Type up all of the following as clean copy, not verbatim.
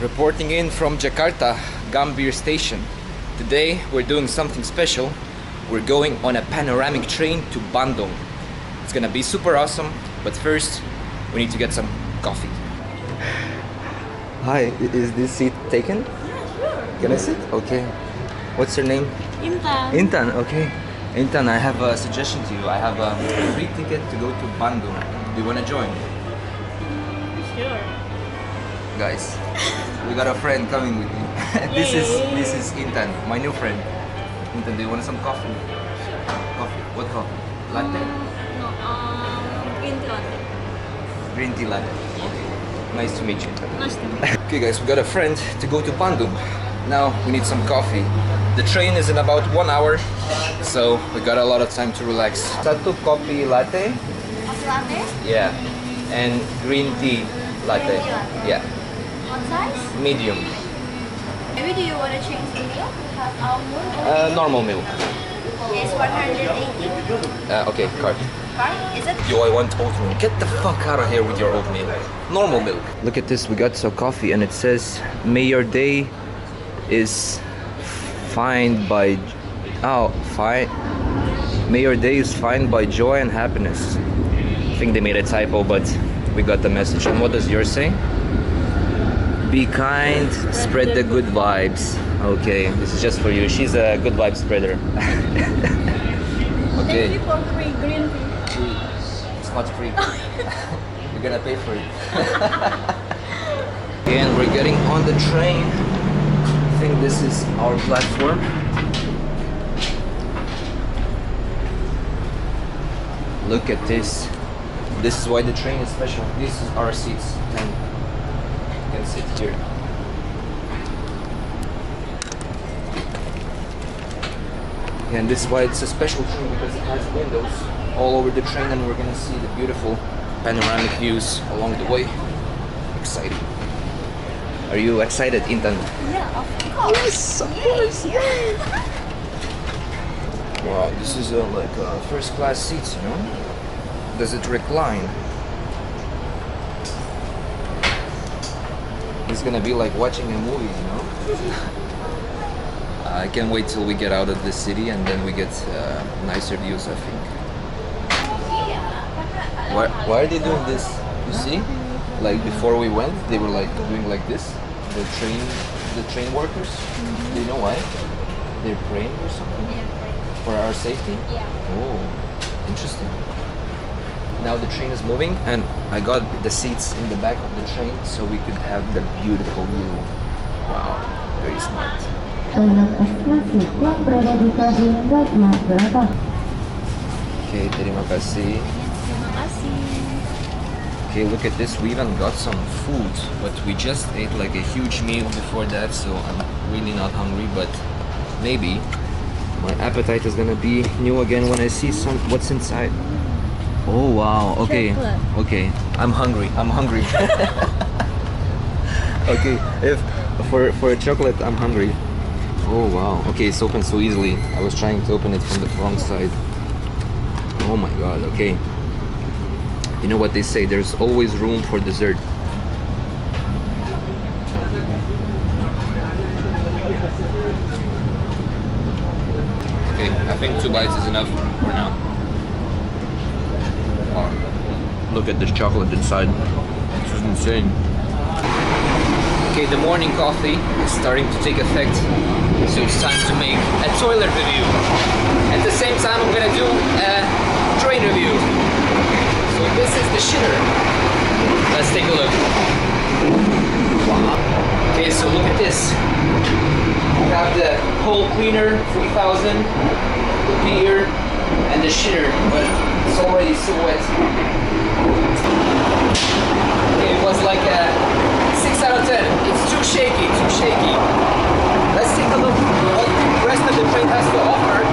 Reporting in from Jakarta, Gambir station. Today we're doing something special. We're going on a panoramic train to Bandung. It's gonna be super awesome, but first we need to get some coffee. Hi, is this seat taken? Yeah, sure. Can I sit? Okay. What's your name? Intan. Intan, okay. Intan, I have a suggestion to you. I have a free ticket to go to Bandung. Do you wanna join? Sure. Guys, we got a friend coming with me. this is Intan, my new friend. Intan, do you want some coffee? Sure. Coffee. What coffee? Latte? No, green tea latte. Green tea latte. Okay. Nice to meet you. Nice to meet you. Okay guys, we got a friend to go to Bandung. Now we need some coffee. The train is in about 1 hour, so we got a lot of time to relax. Satu kopi latte? Coffee latte? Yeah. And green tea latte? Green tea latte. Yeah. What size? Medium. Maybe do you want to change the milk? We have almond. Normal milk. It's 180. Okay, card. Card? Is it? Yo, I want oatmeal. Get the fuck out of here with your oatmeal. Normal milk. Look at this, we got some coffee and it says, may your day is fined by... Oh, fine. May your day is fined by joy and happiness. I think they made a typo, but we got the message. And what does yours say? Be kind, spread the good vibes. Okay, this is just for you. She's a good vibe spreader. Okay. Thank you for free green tea. It's not free. You're gonna pay for it. And we're getting on the train. I think this is our platform. Look at this. This is why the train is special. These are our seats. And you can sit here. And this is why it's a special train, because it has windows all over the train and we're gonna see the beautiful panoramic views along the way. Exciting. Are you excited, Intan? Yeah, of course. Yes, of course, yes. Wow, this is like first class seats, you know? Does it recline? It's gonna be like watching a movie, you know? I can't wait till we get out of the city and then we get nicer views, I think. Why are they doing this? You see? Like before we went, they were like doing like this. The train workers. Do you know why? They're praying or something? Yeah. For our safety? Yeah. Oh, interesting. Now the train is moving and I got the seats in the back of the train so we could have the beautiful view. Wow, very smart. Okay, terima kasih. Terima kasih. Okay, look at this. We even got some food, but we just ate like a huge meal before that, so I'm really not hungry, but maybe my appetite is gonna be new again when I see what's inside. Oh wow, okay. Chocolate. Okay, I'm hungry. Okay, if for a chocolate I'm hungry. Oh wow, okay, it's open so easily. I was trying to open it from the wrong side. Oh my god, okay. You know what they say, there's always room for dessert. Okay, I think 2 bites is enough for now. Wow. Look at the chocolate inside. This is insane. Okay, the morning coffee is starting to take effect, so it's time to make a toilet review. At the same time, I'm gonna do a train review. So this is the shitter. Let's take a look. Wow. Okay, so look at this. We have the whole cleaner, 3,000 here, and the shitter, but it's already so wet. Okay, it was like a 6 out of 10. It's too shaky, too shaky. Let's take a look at what the rest of the train has to offer.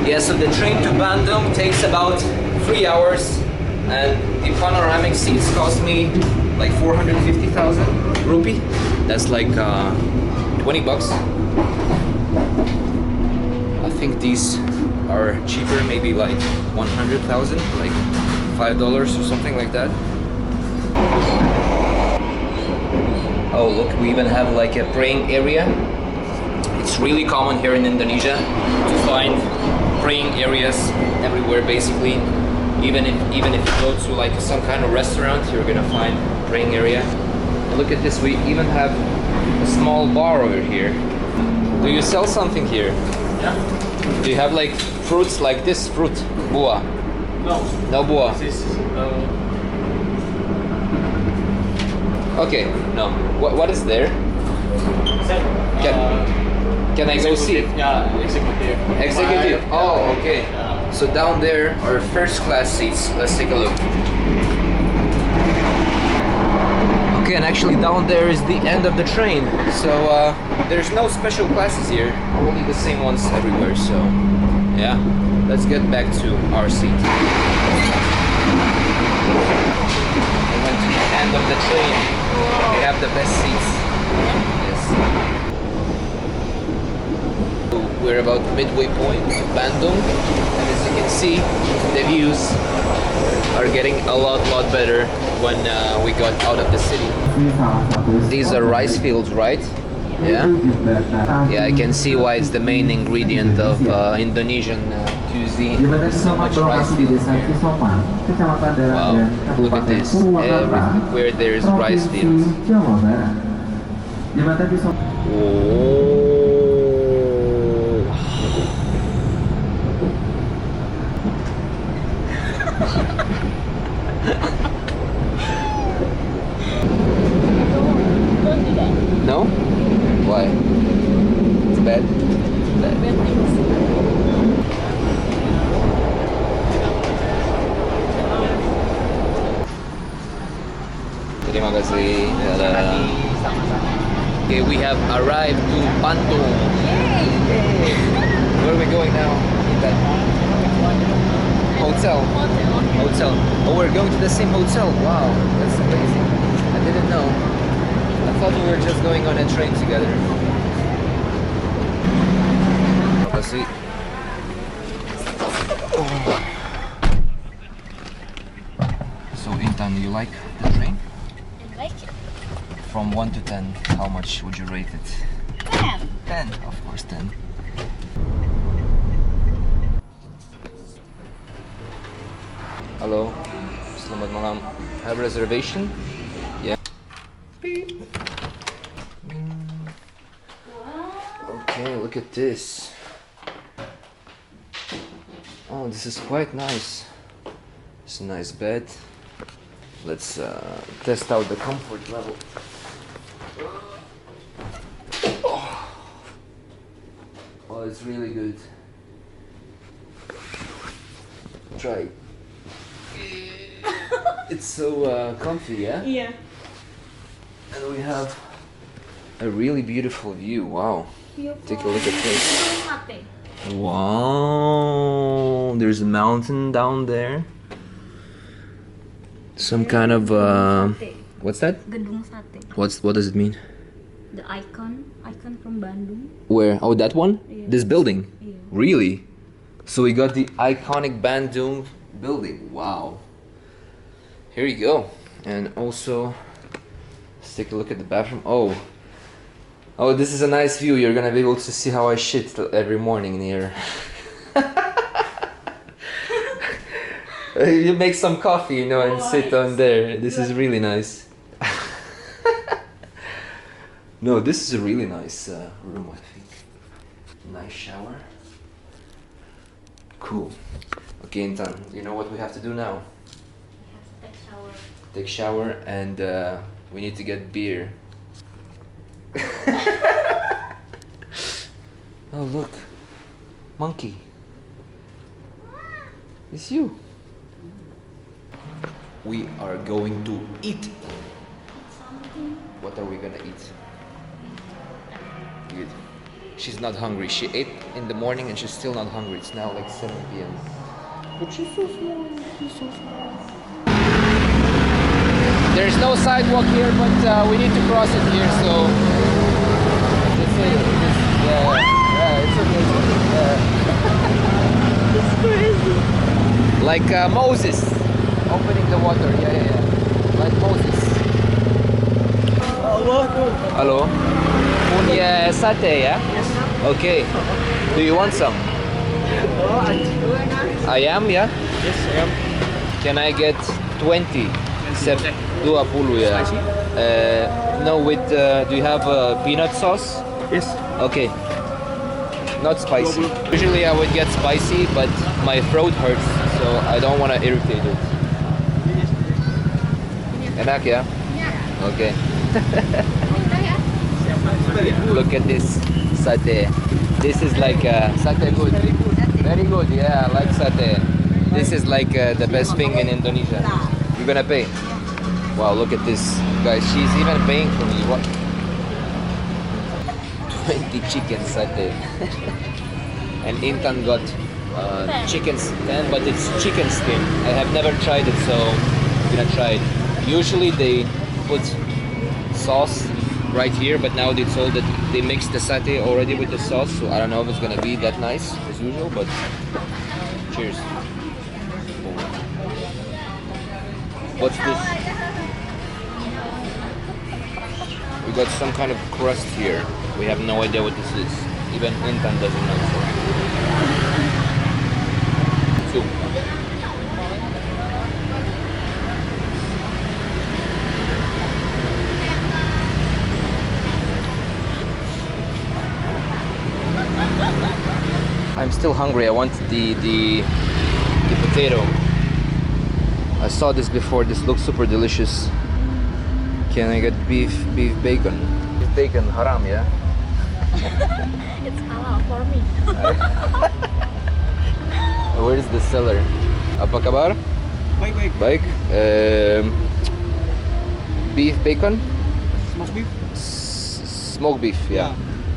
Yeah, so the train to Bandung takes about 3 hours. And the panoramic seats cost me like 450,000 rupee. That's like 20 bucks. I think these are cheaper, maybe like 100,000, like $5 or something like that. Oh look, we even have like a praying area. It's really common here in Indonesia to find praying areas everywhere basically. Even if you go to like some kind of restaurant, you're gonna find praying area. And look at this, we even have a small bar over here. Do you sell something here? Yeah. Do you have like fruits like this fruit? Buah? No. No buah? This is Okay, no. What is there? Can I go see? Yeah, executive. Executive. Oh, okay. Yeah. So down there are first class seats. Let's take a look. Okay, and actually down there is the end of the train. So there's no special classes here. Only the same ones everywhere. So yeah, let's get back to our seat. We went to the end of the train. They have the best seats. Yes. We're about midway point to Bandung, and as you can see, the views are getting a lot better when we got out of the city. These are rice fields, right? Yeah? Yeah, I can see why it's the main ingredient of Indonesian cuisine. There's so much rice fields here. Wow, look at this. Everywhere there's rice fields. Oh. No? Why? It's bad? Bad things. Terima kasih. Okay, we have arrived to Bandung. Yay! Where are we going now? Hotel. Hotel. Oh, we're going to the same hotel. Wow, that's amazing. I didn't know. I thought we were just going on a train together. Let's see. Oh. So Intan, you like the train? I like it. From 1 to 10, how much would you rate it? 10. 10, of course 10. Hello, selamat malam. Have a reservation? Yeah. Beep. Okay, look at this. Oh, this is quite nice. It's a nice bed. Let's test out the comfort level. Oh, it's really good. Try. It's so comfy, yeah? Yeah. And we have a really beautiful view. Wow. Take a look at this. Wow. There's a mountain down there. Some kind of what's that? Gedung Sate. What does it mean? The icon from Bandung. Where? Oh, that one? Yeah. This building? Yeah. Really? So we got the iconic Bandung building. Wow. Here you go. And also, let's take a look at the bathroom. Oh, this is a nice view. You're gonna be able to see how I shit every morning in here. You make some coffee, you know, and sit on there. This is really nice. No, this is a really nice room, I think. Nice shower. Cool. Okay, Intan, you know what we have to do now? Take shower, and we need to get beer. Oh look, monkey. It's you. We are going to eat. What are we gonna eat? Good. She's not hungry. She ate in the morning and she's still not hungry. It's now like 7 p.m. But she's so small. She's so small. There's no sidewalk here, but we need to cross it here, so it's okay. It's crazy. Like Moses opening the water. Yeah. Like Moses. What Hello. Punya sate ya? Yes. Okay. Do you want some? Ayam ya? Yes, I am. Can I get 20? 20 ya. No, with do you have peanut sauce? Yes. Okay. Not spicy. Usually I would get spicy, but my throat hurts, so I don't want to irritate it. Enak ya? Okay. Look at this satay. This is like satay good. Very good. Yeah, I like satay. This is like the best thing in Indonesia. You're gonna pay. Wow, look at this, guys. She's even paying for me. What? 20 chicken satay. And Intan got chicken 10, but it's chicken skin. I have never tried it, so I'm gonna try it. Usually they put sauce right here, but now they told that they mixed the satay already with the sauce, so I don't know if it's gonna be that nice as usual, but cheers. What's this? We got some kind of crust here. We have no idea what this is. Even Intan doesn't know. So. I'm still hungry. I want the potato. I saw this before. This looks super delicious. Can I get beef bacon? Beef bacon haram, yeah? It's halal for me. Where's the seller? Apa kabar? Baik. Baik. Beef bacon? Smoked beef. Smoked beef, yeah.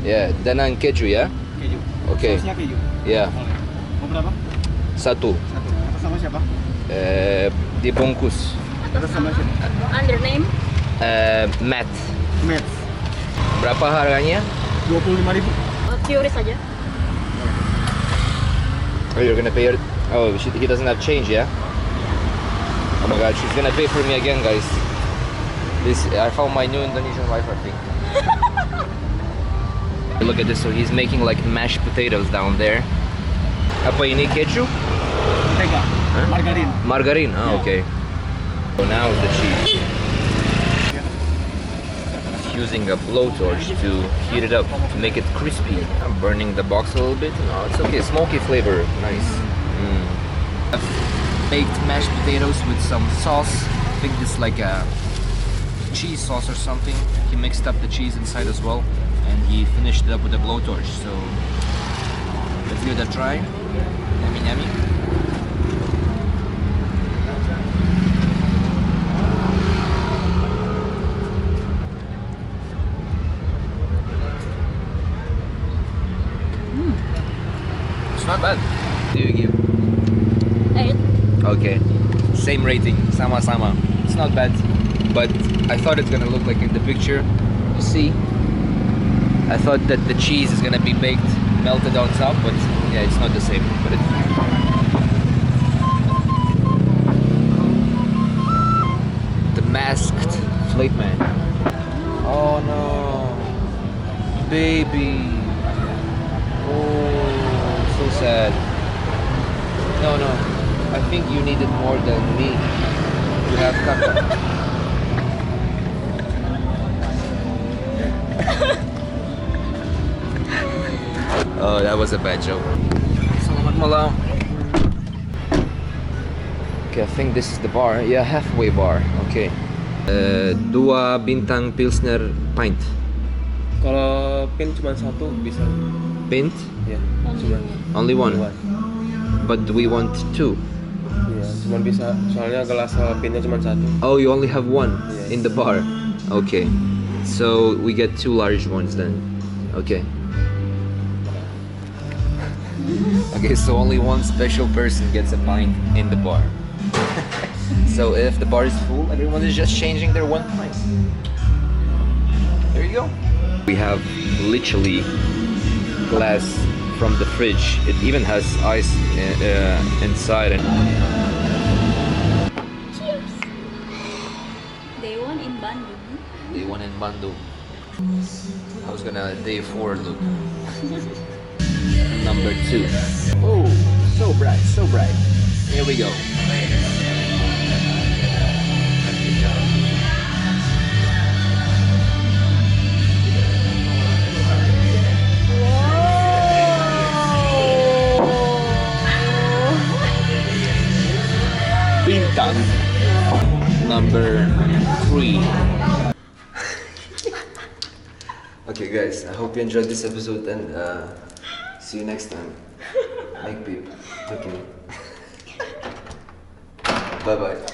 Yeah, dengan keju ya? Keju. Okay. Sausnya keju. Yeah. Mau berapa? Satu. Atas sama siapa? Dibungkus. Atas sama siapa? Under name? Matt. Matt. Berapa harganya? 25.000. Curious aja. Oh, you're gonna pay her? Oh, he doesn't have change, yeah? Oh my god, she's gonna pay for me again, guys. I found my new Indonesian wife, I think. Look at this, so he's making like mashed potatoes down there. Apa ini keju? Mentega. Huh? Margarin. Margarine, oh, okay. So now the cheese. Using a blowtorch to heat it up to make it crispy. I'm burning the box a little bit. No, it's okay. Smoky flavor, nice. Baked mashed potatoes with some sauce. I think this is like a cheese sauce or something. He mixed up the cheese inside as well, and he finished it up with a blowtorch. So let's give it a try. Yummy, yummy. It's not bad. Do you give? 8. Okay. Same rating. Sama-sama. It's not bad. But I thought it's gonna look like in the picture. You see? I thought that the cheese is gonna be baked, melted on top, but yeah, it's not the same. But it's the masked flake man. Oh no. Baby. Oh, so sad. No, I think you needed more than me. You have kaka. Oh, that was a bad joke. Selamat malam. Okay, I think this is the bar. Yeah, halfway bar. Okay. Dua bintang Pilsner pint. Kalau pin cuma satu bisa. Pint? Ya. Only one. But we want two. Iya, cuma bisa. Soalnya gelas pinnya cuma satu. Oh, you only have one Yes. in the bar. Okay. So we get two large ones then. Okay. Okay, so only one special person gets a pint in the bar. So if the bar is full, everyone is just changing their one pint. There you go. We have literally glass from the fridge. It even has ice inside. Cheers. Day 1 in Bandung. Day one in in Bandung. I was gonna day 4 look. Number 2. Oh, so bright, so bright. Here we go. Intan. Number 3. Okay guys, I hope you enjoyed this episode and see you next time. Make peep. Okay. Bye bye.